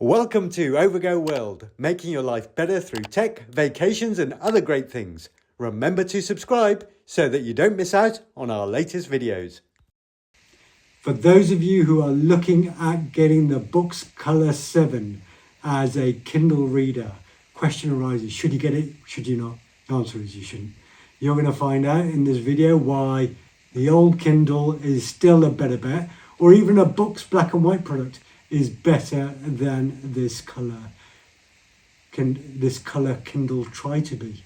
Welcome to Overgo World, making your life better through tech, vacations and other great things. Remember to subscribe so that you don't miss out on our latest videos. For those of you who are looking at getting the BOOX Color 7 as a Kindle reader, question arises, should you get it, should you not? The answer is you shouldn't. You're going to find out in this video why the old Kindle is still a better bet, or even a BOOX black and white product is better than this color Kindle try to be,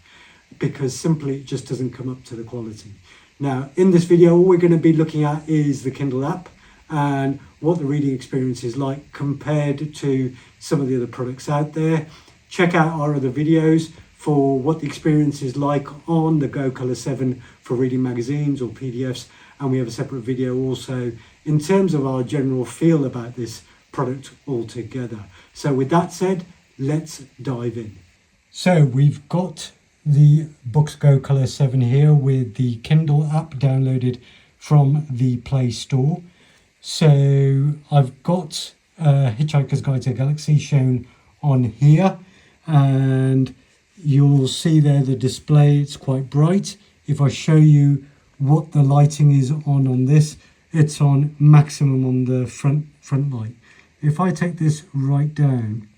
because simply it just doesn't come up to the quality. Now in this video all we're going to be looking at is the Kindle app and what the reading experience is like compared to some of the other products out there. Check out our other videos for what the experience is like on the Go Color 7 for reading magazines or PDFs, and we have a separate video also in terms of our general feel about this product altogether. So with that said, let's dive in. So we've got the BOOX Go Color 7 here with the Kindle app downloaded from the Play Store. So I've got Hitchhiker's Guide to the Galaxy shown on here, and you'll see there the display, it's quite bright. If I show you what the lighting is on this, it's on maximum on the front light. If I take this right down,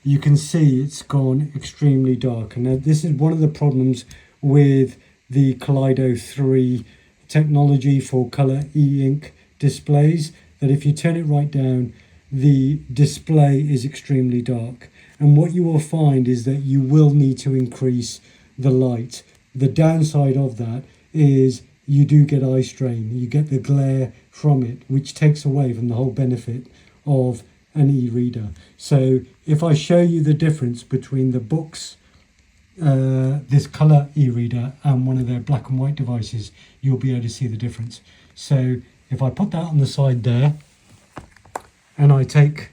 you can see it's gone extremely dark. And now this is one of the problems with the Kaleido 3 technology for color e-ink displays, that if you turn it right down, the display is extremely dark. And what you will find is that you will need to increase the light. The downside of that is you do get eye strain, you get the glare from it, which takes away from the whole benefit of an e-reader. So if I show you the difference between the BOOX, this color e-reader and one of their black and white devices, you'll be able to see the difference. So if I put that on the side there and I take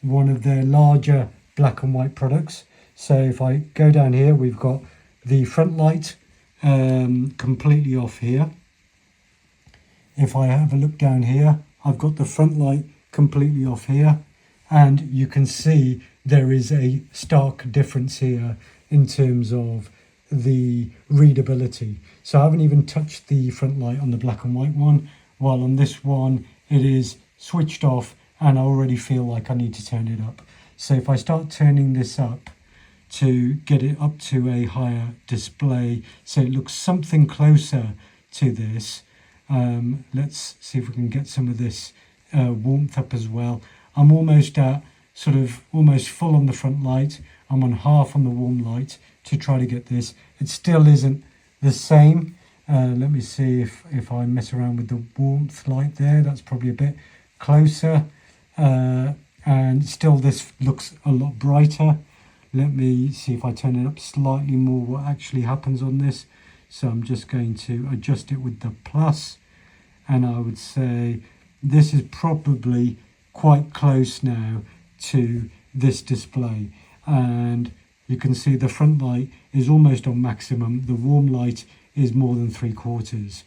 one of their larger black and white products, so if I go down here, we've got the front light completely off here. If I have a look down here, I've got the front light completely off here, and you can see there is a stark difference here in terms of the readability. So I haven't even touched the front light on the black and white one, while on this one it is switched off and I already feel like I need to turn it up. So if I start turning this up to get it up to a higher display, so it looks something closer to this. Let's see if we can get some of this warmth up as well. I'm almost at almost full on the front light. I'm on half on the warm light to try to get this. It still isn't the same. Let me see if I mess around with the warmth light there. That's probably a bit closer. And still this looks a lot brighter. Let me see if I turn it up slightly more what actually happens on this. So I'm just going to adjust it with the plus, and I would say this is probably quite close now to this display. And you can see the front light is almost on maximum. The warm light is more than 3/4,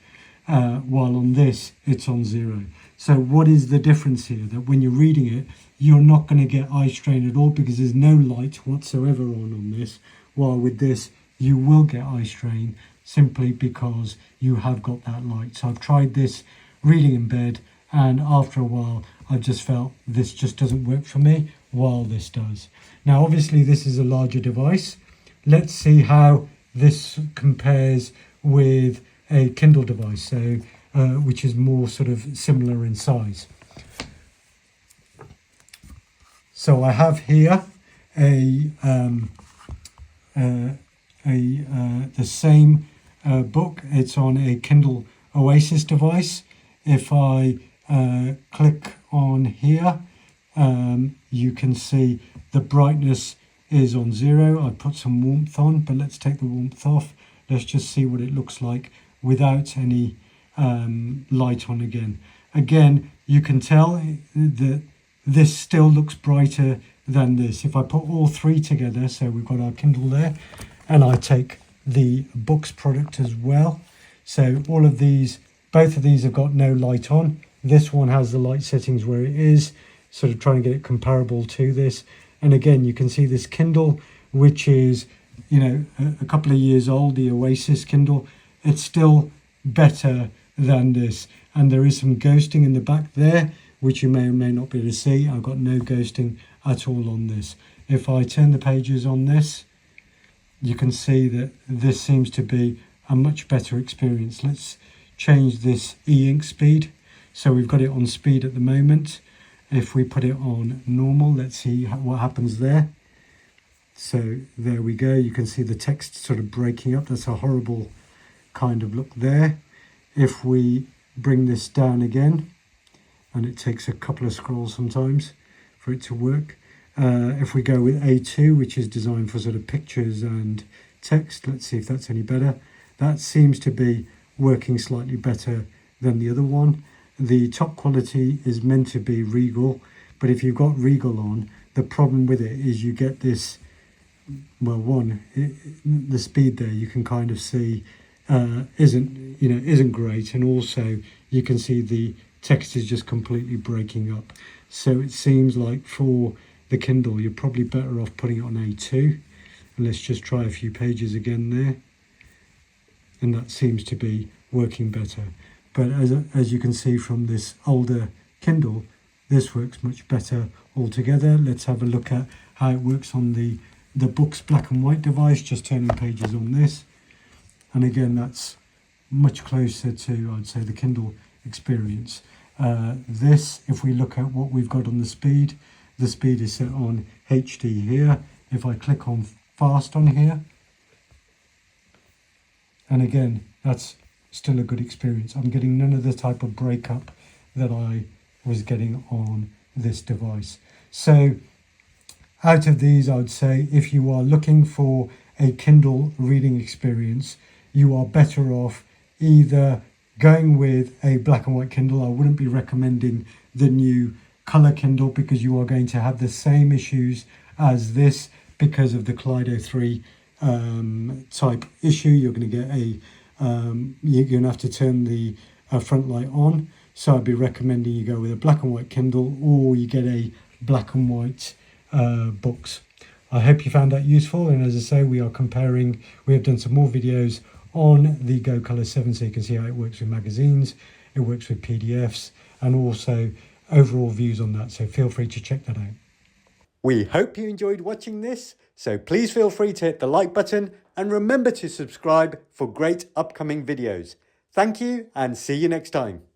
while on this it's on 0. So what is the difference here? That when you're reading it, you're not going to get eye strain at all because there's no light whatsoever on this, while with this you will get eye strain simply because you have got that light. So I've tried this reading in bed, and after a while I've just felt this just doesn't work for me, while this does. Now obviously this is a larger device. Let's see how this compares with a Kindle device, so which is more sort of similar in size. So I have here the same book. It's on a Kindle Oasis device. If I click on here, you can see the brightness is on 0. I put some warmth on, but let's take the warmth off. Let's just see what it looks like without any light on again. Again, you can tell that this still looks brighter than this. If I put all three together, so we've got our Kindle there, and I take the BOOX product as well. So all of these, both of these have got no light on. This one has the light settings where it is. sort of trying to get it comparable to this. And again, you can see this Kindle, which is, you know, a couple of years old, the Oasis Kindle. It's still better than this. And there is some ghosting in the back there, which you may or may not be able to see. I've got no ghosting at all on this. If I turn the pages on this, you can see that this seems to be a much better experience. Let's change this e-ink speed. So we've got it on speed at the moment. If we put it on normal, let's see what happens there. So there we go. You can see the text sort of breaking up. That's a horrible kind of look there. If we bring this down again, and it takes a couple of scrolls sometimes for it to work. If we go with A2, which is designed for sort of pictures and text, let's see if that's any better. That seems to be working slightly better than the other one. The top quality is meant to be Regal, but if you've got Regal on, the problem with it is you get this, well, the speed there you can kind of see isn't great, and also you can see the text is just completely breaking up. So it seems like for the Kindle, you're probably better off putting it on A2. And let's just try a few pages again there. And that seems to be working better. But as you can see from this older Kindle, this works much better altogether. Let's have a look at how it works on the BOOX black and white device, just turning pages on this. And again, that's much closer to, I'd say, the Kindle experience. This, if we look at what we've got on the speed is set on HD here. If I click on fast on here, and again, that's still a good experience. I'm getting none of the type of breakup that I was getting on this device. So out of these, I would say if you are looking for a Kindle reading experience, you are better off either going with a black and white Kindle. I wouldn't be recommending the new color Kindle because you are going to have the same issues as this because of the Kaleido 3 type issue. You're going to get you're going to have to turn the front light on. So I'd be recommending you go with a black and white Kindle, or you get a black and white BOOX. I hope you found that useful, and as I say, we have done some more videos on the Go Color 7 so you can see how it works with magazines, it works with PDFs, and also overall views on that, so feel free to check that out. We hope you enjoyed watching this, so please feel free to hit the like button and remember to subscribe for great upcoming videos. Thank you and see you next time.